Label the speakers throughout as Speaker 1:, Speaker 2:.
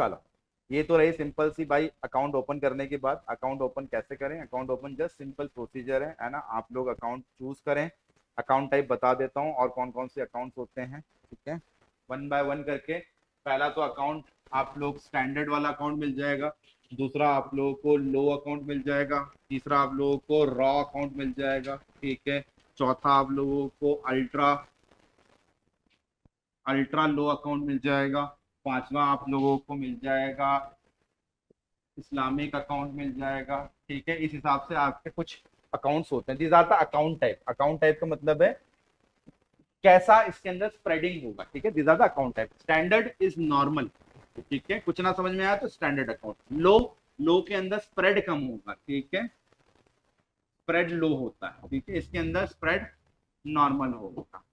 Speaker 1: चलो, ये तो रही सिंपल सी भाई अकाउंट ओपन करने के बाद। अकाउंट ओपन कैसे करें? Account open just simple procedure है ना। आप लोग अकाउंट चूज करें। अकाउंट टाइप बता देता हूँ और कौन कौन से अकाउंट्स होते हैं, ठीक है, वन बाय वन करके। पहला तो अकाउंट आप लोग स्टैंडर्ड वाला अकाउंट मिल जाएगा। दूसरा आप लोगों को लो अकाउंट मिल जाएगा। तीसरा आप लोगों को रॉ अकाउंट मिल जाएगा, ठीक है। चौथा आप लोगों को अल्ट्रा अल्ट्रा लो अकाउंट मिल जाएगा। पांचवा आप लोगों को मिल जाएगा इस्लामिक अकाउंट मिल जाएगा, ठीक है। इस हिसाब से आपके कुछ अकाउंट्स होते हैं। This are the account type. Account type का मतलब है कैसा इसके अंदर स्प्रेडिंग होगा, ठीक है। This are the account type. Standard is normal, ठीक है। कुछ ना समझ में आया तो स्टैंडर्ड अकाउंट। लो, लो के अंदर स्प्रेड कम होगा, ठीक है, स्प्रेड लो होता है, ठीक है। इसके अंदर स्प्रेड नॉर्मल होगा।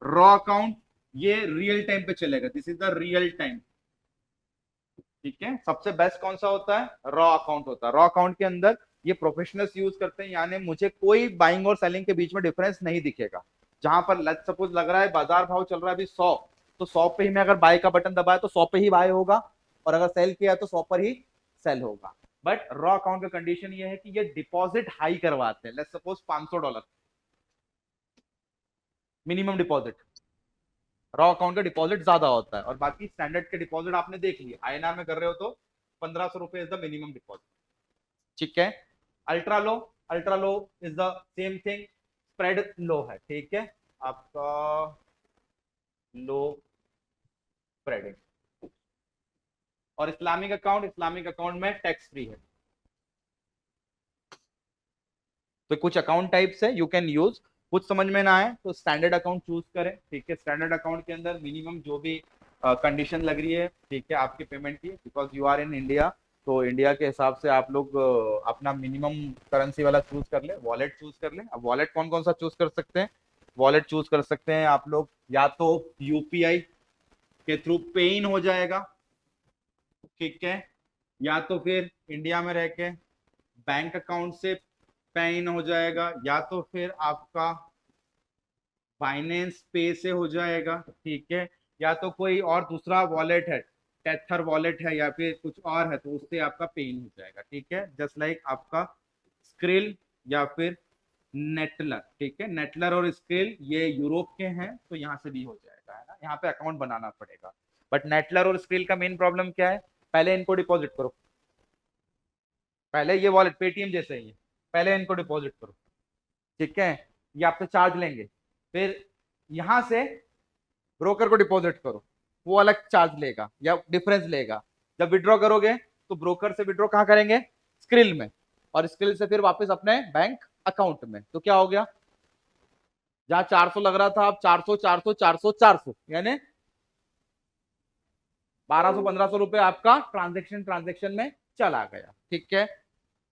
Speaker 1: रॉ अकाउंट ये रियल टाइम पे चलेगा। This is the real time, ठीक है। सबसे बेस्ट कौन सा होता है? रॉ अकाउंट होता है। रॉ अकाउंट के अंदर ये प्रोफेशनल्स यूज करते हैं, यानी मुझे कोई बाइंग और सेलिंग के बीच में डिफरेंस नहीं दिखेगा। जहां पर लेट्स सपोज लग रहा है बाजार भाव चल रहा है अभी 100, तो 100 पे ही मैं अगर बाय का बटन दबाया तो 100 पे ही बाय होगा, और अगर सेल किया तो 100 पर ही सेल होगा। बट रॉ अकाउंट का कंडीशन ये है कि ये डिपॉजिट हाई करवाते हैं। Let's suppose $500 minimum deposit. Raw account का डिपॉजिट ज्यादा होता है, और बाकी स्टैंडर्ड के डिपॉजिट आपने देख लिया, आईएनआर में कर रहे हो तो ₹1500 इज द मिनिमम डिपॉजिट, ठीक है। Ultra low, ultra low is the same thing, spread low है, ठीक है, आपका लो स्प्रेडिंग। और इस्लामिक अकाउंट, इस्लामिक अकाउंट में टैक्स फ्री है। तो कुछ अकाउंट टाइप्स है यू कैन यूज। कुछ समझ में ना आए तो स्टैंडर्ड अकाउंट चूज करें, ठीक है। स्टैंडर्ड अकाउंट के अंदर मिनिमम जो भी कंडीशन लग रही है, ठीक है, आपकी पेमेंट की, because you are in India, तो इंडिया के हिसाब से आप लोग अपना मिनिमम करेंसी वाला चूज कर ले, वॉलेट चूज कर ले। अब वॉलेट कौन कौन सा चूज कर सकते हैं? वॉलेट चूज कर सकते हैं आप लोग या तो यूपीआई के थ्रू पे इन हो जाएगा, ठीक है, या तो फिर इंडिया में रह के बैंक अकाउंट से पे इन हो जाएगा, या तो फिर आपका फाइनेंस पे से हो जाएगा, ठीक है, या तो कोई और दूसरा वॉलेट है, टेथर वॉलेट है या फिर कुछ और है, तो उससे आपका पे इन हो जाएगा, ठीक है। जस्ट लाइक आपका स्क्रिल या फिर नेटलर, ठीक है। नेटलर और स्क्रिल ये यूरोप के हैं, तो यहाँ से भी हो जाएगा, है ना। यहाँ पे अकाउंट बनाना पड़ेगा। बट नेटलर और स्क्रिल का मेन प्रॉब्लम क्या है? पहले इनको डिपॉजिट करो। पहले ये वॉलेट पेटीएम जैसे ही है, पहले इनको डिपॉजिट करो, ठीक है। ये आपसे चार्ज लेंगे, फिर यहां से ब्रोकर को डिपॉजिट करो, वो अलग चार्ज लेगा या डिफरेंस लेगा। जब विड्रॉ करोगे तो ब्रोकर से विड्रॉ कहाँ करेंगे? स्क्रिल में, और स्क्रिल से फिर वापस अपने बैंक अकाउंट में। तो क्या हो गया? जहां 400 लग रहा था, अब 400 400 400 400, यानी 1200 1500 रुपए आपका ट्रांजेक्शन ट्रांजेक्शन में चला गया, ठीक है।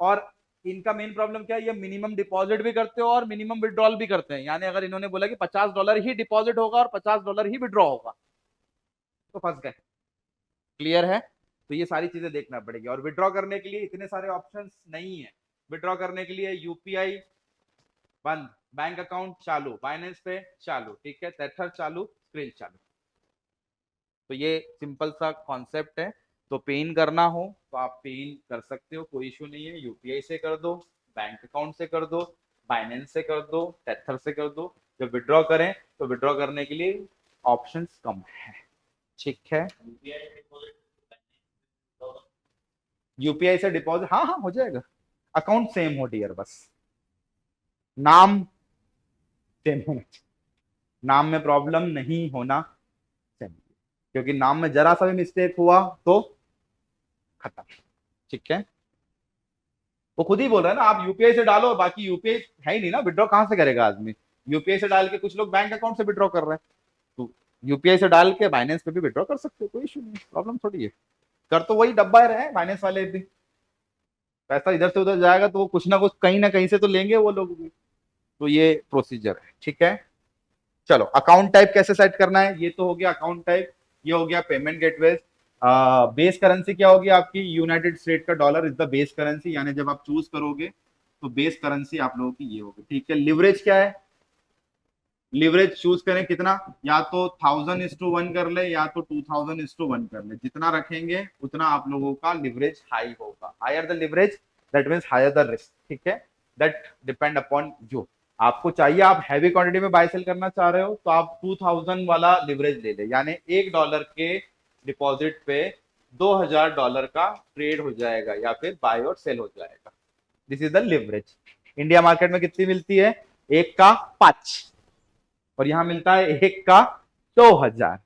Speaker 1: और इनका मेन प्रॉब्लम क्या है? ये मिनिमम डिपॉजिट भी करते हो और मिनिमम विड्रॉल भी करते हैं। यानी अगर इन्होंने बोला कि $50 ही डिपॉजिट होगा और $50 ही विड्रॉ होगा, तो फंस गए। क्लियर है? तो ये सारी चीजें देखना पड़ेगी। और विड्रॉ करने के लिए इतने सारे ऑप्शंस नहीं है। विड्रॉ करने के लिए यूपीआई बंद, बैंक अकाउंट चालू, बाइनेंस पे चालू, ठीक है, टेथर चालू, स्क्रिल चालू। तो ये सिंपल सा कॉन्सेप्ट है। तो पे इन करना हो तो आप पे इन कर सकते हो, कोई इशू नहीं है। यूपीआई से कर दो, बैंक अकाउंट से कर दो, बाइनेंस से कर दो, टेथर से कर दो। जब विड्रॉ करें तो विड्रॉ करने के लिए ऑप्शंस कम है, ठीक है। यूपीआई से डिपॉजिट, हाँ हाँ हो जाएगा। अकाउंट सेम हो डियर, बस नाम सेम होना चाहिए। नाम में प्रॉब्लम नहीं होना चाहिए, क्योंकि नाम में जरा सा भी मिस्टेक हुआ तो खत्म, ठीक है। वो खुद ही बोल रहा है ना, आप यूपीआई से डालो, बाकी यूपीआई है ही नहीं ना, विड्रॉ कहां से करेगा आदमी? यूपीआई से डाल के कुछ लोग बैंक अकाउंट से विड्रॉ कर रहे हैं, तो यूपीआई से डाल के बाइनेंस पे भी विड्रॉ कर सकते हो, कोई इशू नहीं, प्रॉब्लम थोड़ी है। कर तो वही डब्बा रहे हैं बाइनेंस वाले भी। पैसा इधर से उधर जाएगा तो वो कुछ ना कहीं से तो लेंगे वो लोग भी। तो ये प्रोसीजर है, ठीक है। चलो, अकाउंट टाइप कैसे सेट करना है, ये तो हो गया अकाउंट टाइप। ये हो गया पेमेंट गेटवे। बेस करेंसी क्या होगी आपकी? यूनाइटेड स्टेट का dollar is the base currency, यानी जब आप चूज करोगे तो बेस करेंसी आप लोगों की ये होगी, ठीक है। लिवरेज क्या है? लिवरेज चूज करें कितना, या तो 1000:1 कर ले या तो 2000:1 कर ले, जितना रखेंगे उतना आप लोगों का लिवरेज हाई होगा। Higher the leverage that means higher the risk, ठीक है, दैट डिपेंड अपॉन यू। आपको चाहिए, आप हैवी क्वांटिटी में बाय सेल करना चाह रहे हो तो आप 2000 वाला लिवरेज ले ले, यानी $1 के डिपॉजिट पे $2000 का ट्रेड हो जाएगा या फिर बाय और सेल हो जाएगा। This is the leverage. India market में कितनी मिलती है, 1 का 5, और यहां मिलता है 1 का 2000।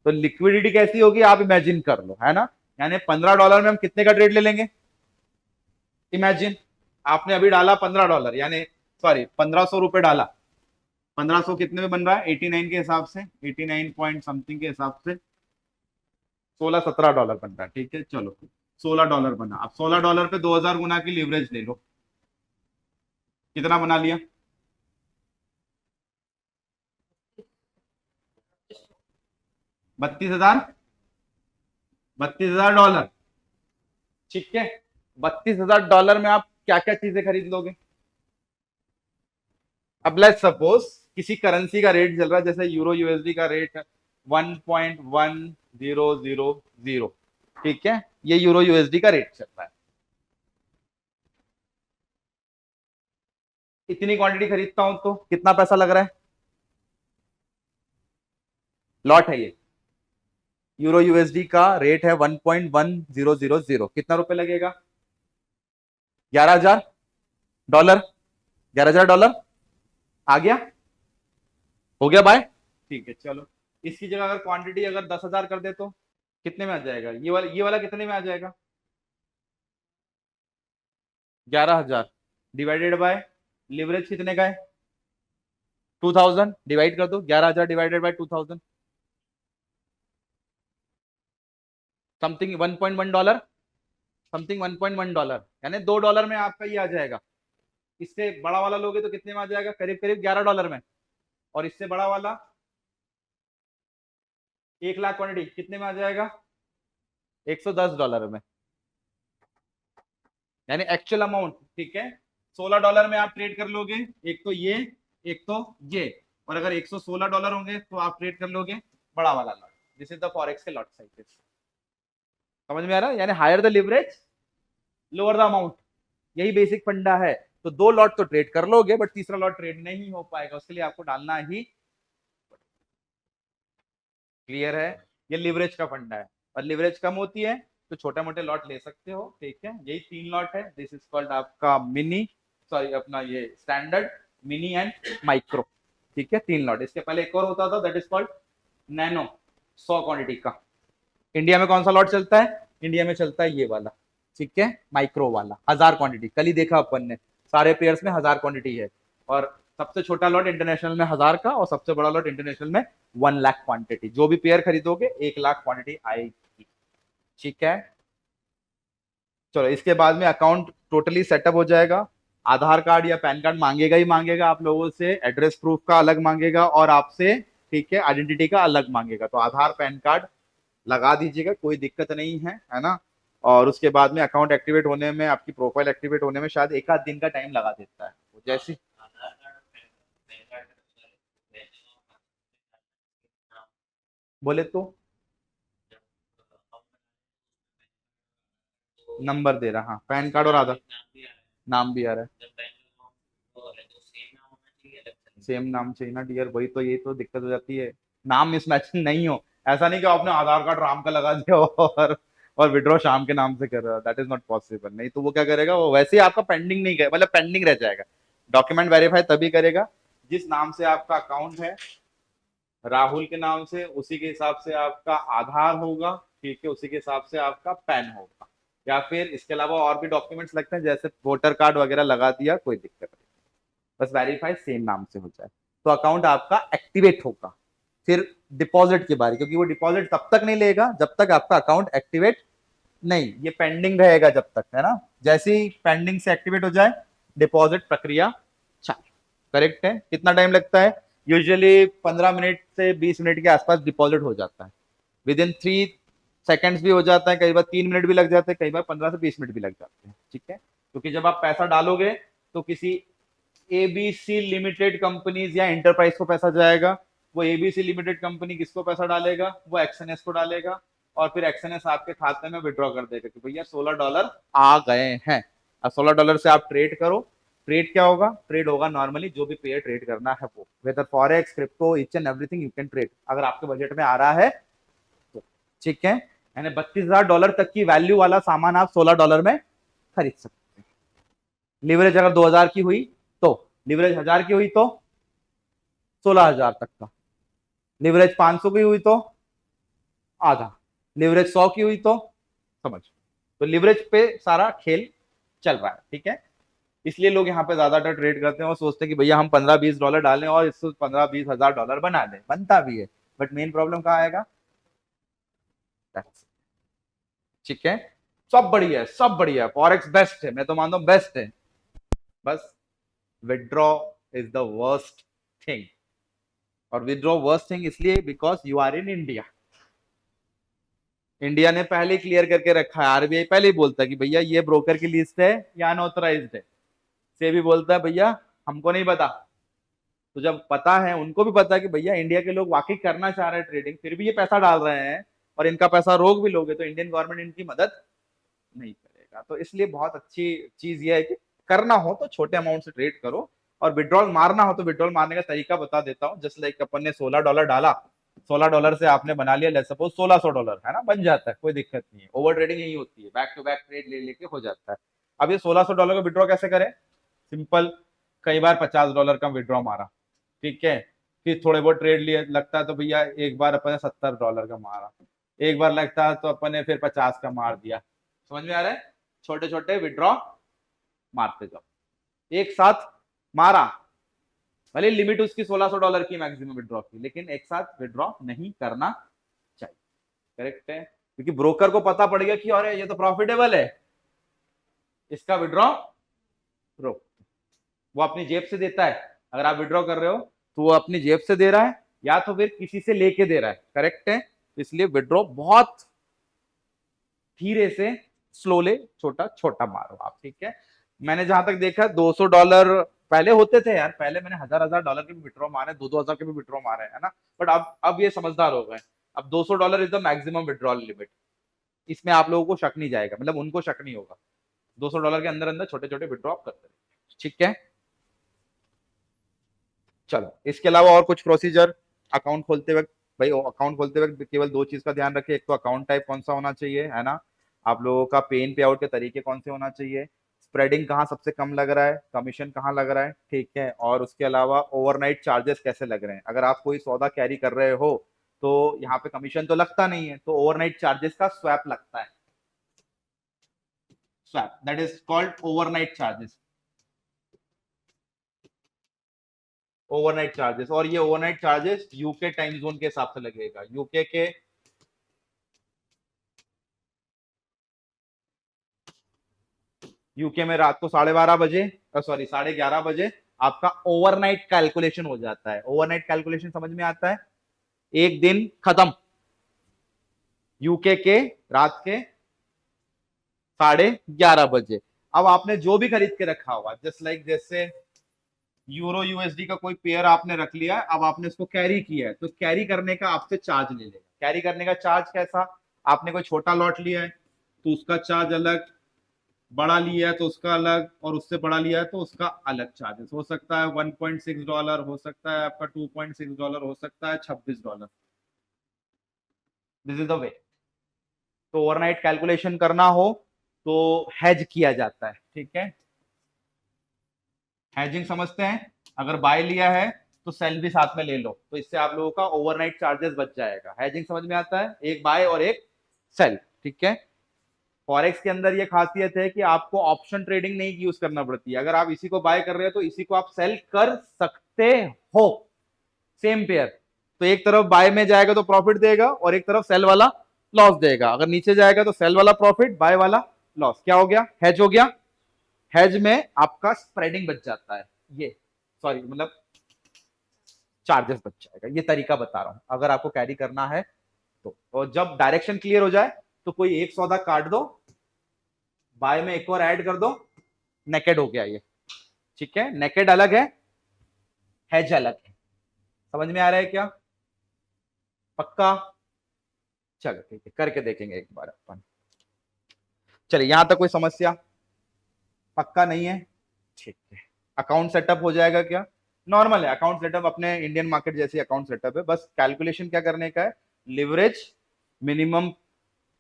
Speaker 1: तो लिक्विडिटी कैसी होगी आप इमेजिन कर लो, है ना। यानी $15 में हम कितने का ट्रेड ले लेंगे, इमेजिन। आपने अभी डाला $15, यानी सॉरी 1500 रुपए डाला। 1500 कितने में बन रहा है, 89 के हिसाब से, 89 पॉइंट समथिंग के हिसाब से 16-17 डॉलर बन रहा है, ठीक है। चलो $16 बना। अब $16 पे 2000 गुना की लीवरेज ले लो, कितना बना लिया, 32,000, $32,000, ठीक है। $32,000 में आप क्या क्या चीजें खरीद लोगे। अब लेट्स सपोज किसी करेंसी का रेट चल रहा है, जैसे यूरो यूएसडी का रेट 1.1000, ठीक है, ये यूरो यूएसडी का रेट चल रहा है। इतनी क्वांटिटी खरीदता हूं तो कितना पैसा लग रहा है, लॉट है ये, यूरो यूएसडी का रेट है 1.1000, कितना रुपए लगेगा, $11,000, $11,000 आ गया, हो गया बाय, ठीक है। चलो इसकी जगह अगर क्वांटिटी अगर 10,000 कर दे तो कितने में आ जाएगा, ये वाला कितने में आ जाएगा, 11,000 डिवाइडेड बाय लिवरेज कितने का है, 2000, डिवाइड कर दो, 11,000 डिवाइडेड बाय 2000, समथिंग $1.1, समथिंग $1.1, यानी $2 में आपका ये आ जाएगा। इससे बड़ा वाला लोगे तो कितने में आ जाएगा, करीब करीब $11 में। और इससे बड़ा वाला 1 लाख क्वांटिटी कितने में आ जाएगा, $110 में, यानी एक्चुअल अमाउंट, ठीक है। $16 में आप ट्रेड कर लोगे, एक तो ये, एक तो ये। और अगर $116 होंगे तो आप ट्रेड कर लोगे बड़ा वाला lot. This is the forex के लॉट साइजेस, समझ में आ रहा है, यानी higher the leverage lower the amount, यही बेसिक फंडा है। तो 2 लॉट तो ट्रेड कर लोगे, बट तीसरा लॉट ट्रेड नहीं हो पाएगा, उसके लिए आपको डालना ही, क्लियर है। ये लिवरेज का फंडा है, और लिवरेज कम होती है तो छोटे मोटे लॉट ले सकते हो, ठीक है। यही 3 लॉट है, दिस इज कॉल्ड आपका मिनी, सॉरी अपना ये स्टैंडर्ड, मिनी एंड माइक्रो, ठीक है। 3 लॉट, इसके पहले एक और होता था that is called nano, 100 quantity का। इंडिया में कौन सा लॉट चलता है, इंडिया में चलता है ये वाला, ठीक है, माइक्रो वाला, 1000 क्वांटिटी। कल ही देखा अपन ने, सारे पेयर्स में 1000 क्वांटिटी है, और सबसे छोटा लॉट इंटरनेशनल में 1000 का, और सबसे बड़ा लॉट इंटरनेशनल में 1 लाख क्वांटिटी। जो भी पेयर खरीदोगे 1 लाख क्वांटिटी आएगी, ठीक है। चलो इसके बाद में अकाउंट टोटली सेटअप हो जाएगा। आधार कार्ड या पैन कार्ड मांगेगा ही मांगेगा आप लोगों से, एड्रेस प्रूफ का अलग मांगेगा और आपसे, ठीक है, आइडेंटिटी का अलग मांगेगा। तो आधार पैन कार्ड लगा दीजिएगा, कोई दिक्कत नहीं है ना। और उसके बाद में अकाउंट एक्टिवेट होने में, आपकी प्रोफाइल एक्टिवेट होने में शायद 1 आध दिन का टाइम लगा देता है, जैसे बोले तो नंबर दे रहा, हाँ पैन कार्ड और आधार, नाम भी आ रहा है, सेम नाम चाहिए ना डियर, वही तो, यही तो दिक्कत हो जाती है, नाम मिसमैचिंग नहीं हो। ऐसा नहीं कि आपने आधार कार्ड राम का लगा दिया और विड्रॉ शाम के नाम से कर रहा है, दैट इज नॉट पॉसिबल। नहीं तो वो क्या करेगा, वो वैसे ही आपका पेंडिंग नहीं कर, मतलब पेंडिंग रह जाएगा। डॉक्यूमेंट वेरीफाई तभी करेगा जिस नाम से आपका अकाउंट है, राहुल के नाम से, उसी के हिसाब से आपका आधार होगा, ठीक है, उसी के हिसाब से आपका पैन होगा। या फिर इसके अलावा और भी डॉक्यूमेंट्स लगते हैं, जैसे वोटर कार्ड वगैरह लगा दिया, कोई दिक्कत नहीं, बस वेरीफाई सेम नाम से हो जाए तो अकाउंट आपका एक्टिवेट होगा। फिर डिपॉजिट की बारी, क्योंकि वो डिपॉजिट तब तक नहीं लेगा जब तक आपका अकाउंट एक्टिवेट नहीं, ये पेंडिंग रहेगा जब तक, है ना। जैसे ही पेंडिंग से एक्टिवेट हो जाए, डिपॉजिट प्रक्रिया चालू, करेक्ट है। कितना टाइम लगता है, यूजुअली 15 मिनट से 20 मिनट के आसपास डिपॉजिट हो जाता है, विद इन 3 सेकेंड्स भी हो जाता है, कई बार 3 मिनट भी लग जाते हैं, कई बार 15 से 20 मिनट भी लग जाते हैं, ठीक है। क्योंकि जब आप पैसा डालोगे तो किसी एबीसी लिमिटेड कंपनीज या एंटरप्राइज को पैसा जाएगा। वो एबीसी लिमिटेड कंपनी किसको पैसा डालेगा, वो एक्सएनएस को डालेगा, और फिर एक्सएनएस आपके खाते में विड्रॉ कर देगा कि भैया $16 आ गए हैं। अब $16 से आप ट्रेड करो। ट्रेड क्या होगा, ट्रेड होगा नॉर्मली जो भी पेयर ट्रेड करना है वो, whether forex, crypto, each and everything you can trade, अगर आपके बजट में आ रहा है तो। ठीक है, यानी $32,000 तक की वैल्यू वाला सामान आप $16 में खरीद सकते हैं। लिवरेज अगर 2000 की हुई तो, लिवरेज 1000 की हुई तो 16,000 तक का, लिवरेज 500 की हुई तो आधा, लिवरेज 100 की हुई तो समझ, तो लिवरेज पे सारा खेल चल रहा है। ठीक है, इसलिए लोग यहाँ पे ज्यादातर ट्रेड करते हैं और सोचते हैं कि भैया हम $15-20 डालें और इससे $15-20 बना दें, बनता भी है, बट मेन प्रॉब्लम कहाँ आएगा। ठीक है, सब बढ़िया है, सब बढ़िया है, फॉरेक्स बेस्ट है, मैं तो मानता हूँ बेस्ट है, बस withdraw is the worst thing. और विड्रॉ वर्स्ट थिंग इसलिए because you are in India. India ने पहले क्लियर करके रखा है, आरबीआई पहले ही बोलता है कि भैया ये ब्रोकर की लिस्ट है या अनऑथराइज्ड है, से भी बोलता है भैया हमको नहीं पता। तो जब पता है, उनको भी पता है कि भैया इंडिया के लोग वाकई करना चाह रहे हैं ट्रेडिंग, फिर भी ये पैसा डाल रहे हैं और इनका पैसा रोक भी लोगे तो इंडियन गवर्नमेंट इनकी मदद नहीं करेगा। तो इसलिए बहुत अच्छी चीज ये है कि करना हो तो छोटे अमाउंट से ट्रेड करो, और विड्रॉल मारना हो तो विड्रॉल मारने का तरीका बता देता हूँ। जस्ट लाइक अपन ने $16 डाला, $16 से आपने बना लिया लेट्स सपोज $1600, है ना, बन जाता है, कोई दिक्कत नहीं है। ओवर ट्रेडिंग यही होती है, बैक टू बैक ट्रेड ले लेके हो जाता है। अब ये $1600 का विड्रॉ कैसे करें, सिंपल, कई बार $50 का विड्रॉ मारा, ठीक है, फिर थोड़े बहुत ट्रेड लिए लगता है तो भैया एक बार अपन ने $70 का मारा, एक बार लगता है तो अपन ने फिर 50 का मार दिया। समझ में आ रहा है, छोटे छोटे विड्रॉ मारते जाओ। एक साथ मारा, भले लिमिट उसकी $1600 की मैक्सिमम विड्रॉ की, लेकिन एक साथ विड्रॉ नहीं करना चाहिए। करेक्ट है, क्योंकि ब्रोकर को पता पड़ गया कि अरे ये तो प्रॉफिटेबल है, इसका विड्रॉ रोक, वो अपनी जेब से देता है। अगर आप विड्रॉ कर रहे हो तो वो अपनी जेब से दे रहा है या तो फिर किसी से लेके दे रहा है। करेक्ट है, इसलिए विड्रॉ बहुत धीरे से, स्लोली, छोटा छोटा मारो आप। ठीक है, मैंने जहां तक देखा $200 पहले होते थे यार, पहले मैंने $1000 के भी विड्रॉ मारे, 2-2000 के भी विड्रॉ मारे, है ना, बट अब ये समझदार हो गए। अब $200 is the maximum withdrawal limit, इसमें आप लोगों को शक नहीं जाएगा, मतलब उनको शक नहीं होगा। $200 के अंदर अंदर छोटे छोटे विड्रॉ करते रहे। ठीक है, चलो इसके अलावा और कुछ प्रोसीजर अकाउंट खोलते वक्त, भाई अकाउंट खोलते वक्त केवल दो चीज का ध्यान रखिए, एक तो अकाउंट टाइप कौन सा होना चाहिए, है ना, आप लोगों का पे इन पे आउट के तरीके कौन से होना चाहिए, स्प्रेडिंग कहाँ सबसे कम लग रहा है, कमीशन कहाँ लग रहा है, ठीक है, और उसके अलावा ओवरनाइट चार्जेस कैसे लग रहे हैं। अगर आप कोई सौदा कैरी कर रहे हो तो यहाँ पे कमीशन तो लगता नहीं है, तो ओवरनाइट चार्जेस का स्वैप लगता है, swap, that is called overnight charges, overnight charges. और ये overnight charges UK time zone के हिसाब से लगेगा, यूके के यूके में रात को 12:30 बजे, सॉरी 11:30 बजे आपका ओवरनाइट कैलकुलेशन हो जाता है। ओवरनाइट कैलकुलेशन समझ में आता है, एक दिन खत्म, यूके के रात के 11:30 बजे। अब आपने जो भी खरीद के रखा हुआ, जस्ट लाइक जैसे यूरो यूएसडी का कोई पेयर आपने रख लिया है, अब आपने इसको कैरी किया है, तो कैरी करने का आपसे चार्ज ले लेगा। कैरी करने का चार्ज कैसा, आपने कोई छोटा लॉट लिया है तो उसका चार्ज अलग, बड़ा लिया है तो उसका अलग, और उससे बड़ा लिया है तो उसका अलग चार्जेस हो सकता है। $1.6 हो सकता है आपका, $2.6 हो सकता है, $26। This is the way. तो ओवरनाइट कैलकुलेशन करना हो तो हेज किया जाता है। ठीक है, हेजिंग समझते हैं, अगर बाय लिया है तो सेल भी साथ में ले लो, तो इससे आप लोगों का ओवरनाइट चार्जेस बच जाएगा। हेजिंग समझ में आता है, एक बाय और एक सेल। ठीक है, फॉरेक्स के अंदर ये खासियत है कि आपको ऑप्शन ट्रेडिंग नहीं यूज करना पड़ती है। अगर आप इसी को बाय कर रहे हो तो इसी को आप सेल कर सकते हो, सेम पेयर। तो एक तरफ बाय में जाएगा तो प्रॉफिट देगा और एक तरफ सेल वाला लॉस देगा। अगर नीचे जाएगा तो सेल वाला प्रॉफिट, बाय वाला लॉस। क्या हो गया, हेज हो गया। हेज में आपका स्प्रेडिंग बच जाता है, ये सॉरी मतलब चार्जेस बच जाएगा। ये तरीका बता रहा हूं अगर आपको कैरी करना है तो। और जब डायरेक्शन क्लियर हो जाए तो कोई एक सौदा काट दो, बाय में एक और ऐड कर दो, नेकेड हो गया ये, ठीक है, नेकेड अलग है, हेज अलग है। समझ में आ रहा है क्या? पक्का? चलो ठीक है, करके देखेंगे एक बार अपन। चलिए, यहां तक कोई समस्या? पक्का नहीं है? ठीक है। अकाउंट सेटअप हो जाएगा क्या? नॉर्मल है अकाउंट सेटअप, अपने इंडियन मार्केट जैसी अकाउंट सेटअप है। बस कैलकुलेशन क्या करने का है, लिवरेज मिनिमम,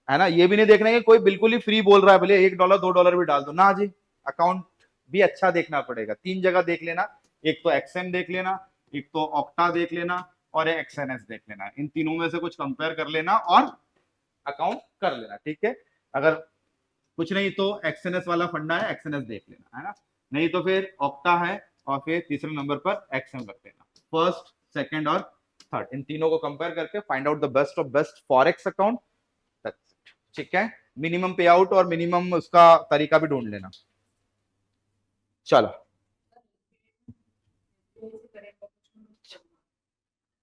Speaker 1: है ना। ये भी नहीं देखना है कि कोई बिल्कुल ही फ्री बोल रहा है, भले $1 $2 भी डाल दो ना जी। अकाउंट भी अच्छा देखना पड़ेगा, 3 जगह देख लेना। एक तो एक्सएम देख लेना, एक तो ऑक्टा देख लेना, और एक एक्सएनएस देख लेना। इन तीनों में से कुछ कंपेयर कर लेना और अकाउंट कर लेना, ठीक है। अगर कुछ नहीं तो एक्सएनएस वाला फंडा है, एक्सएनएस देख लेना, है ना। नहीं तो फिर ऑक्टा है, और फिर तीसरे नंबर पर एक्सएम रख लेना। फर्स्ट, सेकंड और थर्ड, इन तीनों को कंपेयर करके find out the best of best forex account. ठीक है, मिनिमम पे आउट और मिनिमम उसका तरीका भी ढूंढ लेना। चलो,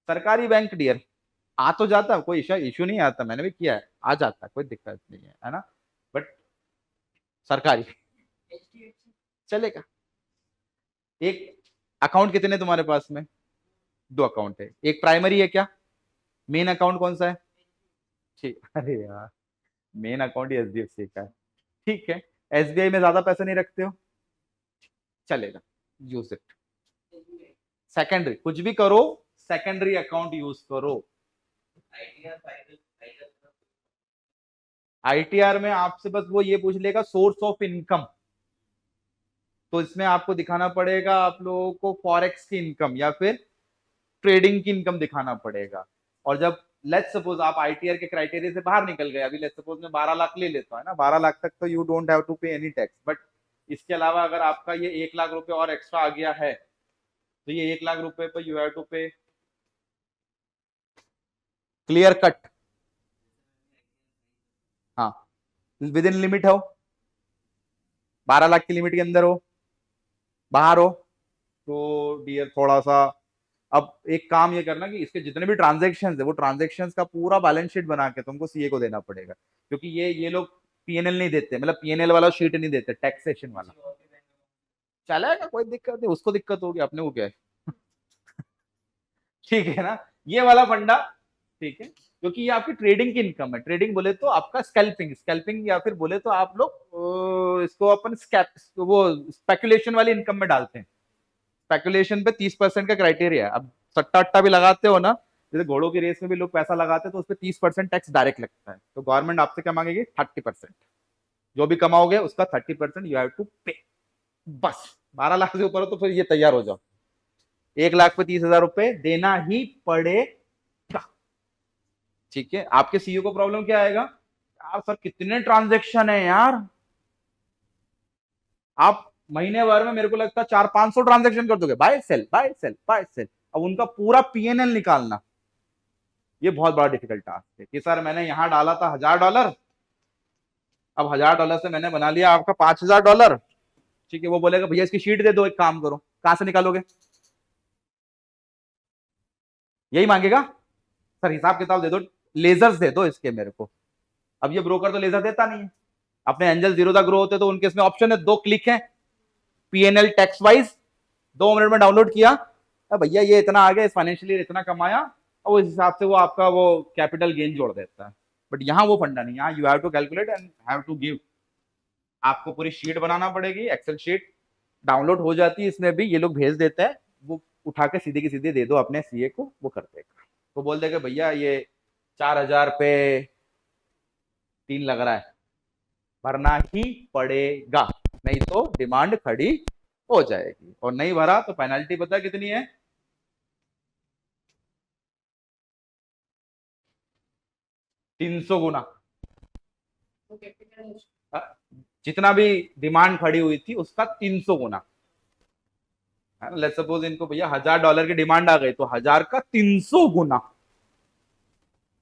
Speaker 1: सरकारी बैंक डियर आ तो जाता है, कोई इशू नहीं आता, मैंने भी किया है, आ जाता है, कोई दिक्कत नहीं है ना। बट सरकारी चलेगा। एक अकाउंट कितने तुम्हारे पास में? 2 अकाउंट है, एक प्राइमरी है क्या? मेन अकाउंट कौन सा है? ठीक, अरे यार, मेन अकाउंट ही एचडीएफसी का है। ठीक है, एसबीआई में ज्यादा पैसे नहीं रखते हो, चलेगा, यूज इट। सेकेंडरी कुछ भी करो, सेकेंडरी अकाउंट यूज करो। आईटीआर में आपसे बस वो ये पूछ लेगा सोर्स ऑफ इनकम, तो इसमें आपको दिखाना पड़ेगा आप लोगों को फॉरेक्स की इनकम या फिर ट्रेडिंग की इनकम दिखाना पड़ेगा। और जब लेट्स सपोज आप आईटीआर के क्राइटेरिया से बाहर निकल गए, अभी लेट्स सपोज मैं 12 लाख ले लेता हूँ, है ना, 12 लाख तक तो यू डोंट हैव टू पे एनी टैक्स। बट इसके अलावा अगर आपका ये 1 लाख रुपए और एक्स्ट्रा आ गया है, तो ये 1 लाख रुपए पर यू हैव टू पे, क्लियर कट। हाँ, विद इन लिमिट हो, 12 लाख की लिमिट के अंदर हो, बाहर हो, तो डियर थोड़ा सा, अब एक काम ये करना कि इसके जितने भी ट्रांजेक्शन है, वो ट्रांजेक्शन का पूरा बैलेंस शीट बना के तुमको सीए को देना पड़ेगा, क्योंकि ये लोग पीएनएल नहीं देते, मतलब पीएनएल वाला शीट नहीं देते, टैक्सेशन वाला। चलेगा, कोई दिक्कत नहीं, उसको दिक्कत होगी, अपने को क्या है। ठीक है ना, ये वाला फंडा, ठीक है, क्योंकि ये आपकी ट्रेडिंग की इनकम है। ट्रेडिंग बोले तो आपका स्कैल्पिंग, स्कैल्पिंग या फिर बोले तो आप लोग इसको अपन वो स्पेकुलेशन वाली इनकम में डालते हैं। स्पेकुलेशन पे 30% का क्राइटेरिया है। अब सट्टा अट्टा भी लगाते हो ना, जैसे घोड़ों की रेस में भी लोग पैसा लगाते हैं, तो उस पर 30% टैक्स डायरेक्ट लगता है। तो गवर्नमेंट आपसे क्या मांगेगी? 30%। जो भी कमाओगे उसका 30% यू हैव टू पे। बस 12 लाख से ऊपर हो तो फिर ये तैयार हो जाओ, 1 लाख पे 30,000 रुपए देना ही पड़ेगा। ठीक है, आपके सीईओ को प्रॉब्लम क्या आएगा? यार सर कितने ट्रांजेक्शन है यार, आप महीने भर में मेरे को लगता है 400-500 ट्रांजेक्शन कर दोगे, buy sell buy sell buy sell. अब उनका पूरा पीएनएल निकालना, ये बहुत बड़ा डिफिकल्ट टास्क है कि सर मैंने यहां डाला था $1000, अब $1000 से मैंने बना लिया आपका $5000। ठीक है, वो बोलेगा भैया इसकी शीट दे दो, एक काम करो, कहां से निकालोगे? यही मांगेगा, सर हिसाब किताब दे दो, लेजर्स दे दो इसके मेरे को। अब ये ब्रोकर तो लेजर देता नहीं है। अपने एंजल जीरोधा ग्रो होते तो उनके इसमें ऑप्शन है, 2 क्लिक है, पीएनएल टैक्स वाइज, 2 मिनट में डाउनलोड किया, भैया ये इतना आ गया, इस फाइनेंशियल इतना कमाया, और उस हिसाब से वो आपका वो कैपिटल गेन जोड़ देता है। बट यहाँ वो फंडा नहीं, यहाँ you have to calculate and have to give. आपको पूरी शीट बनाना पड़ेगी, एक्सेल शीट डाउनलोड हो जाती है, इसमें भी ये लोग भेज देते हैं, वो उठा के सीधे की सीधे दे दो अपने सीए को, वो कर देगा। वो बोल देगा भैया ये 4000 पे 3 लग रहा है, भरना ही पड़ेगा, नहीं तो डिमांड खड़ी हो जाएगी। और नहीं भरा तो पेनल्टी पता कितनी है? 300 गुना। जितना भी डिमांड खड़ी हुई थी उसका 300 गुना। लेट्स सपोज इनको भैया $1000 की डिमांड आ गई, तो 1000 का 300 गुना।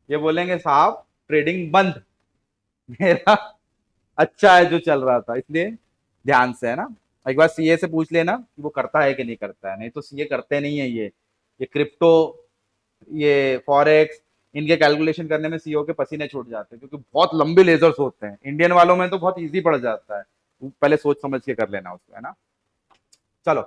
Speaker 1: ये बोलेंगे साहब ट्रेडिंग बंद, मेरा अच्छा है जो चल रहा था, इसलिए ध्यान से, है ना। एक बार सीए से पूछ लेना कि वो करता है कि नहीं करता है, नहीं तो सीए करते नहीं है। ये क्रिप्टो, ये फॉरेक्स, इनके कैलकुलेशन करने में सीईओ के पसीने छूट जाते हैं, क्योंकि बहुत लंबे लेजर्स होते हैं। इंडियन वालों में तो बहुत इजी पड़ जाता है, पहले सोच समझ के कर लेना उसको, है ना। चलो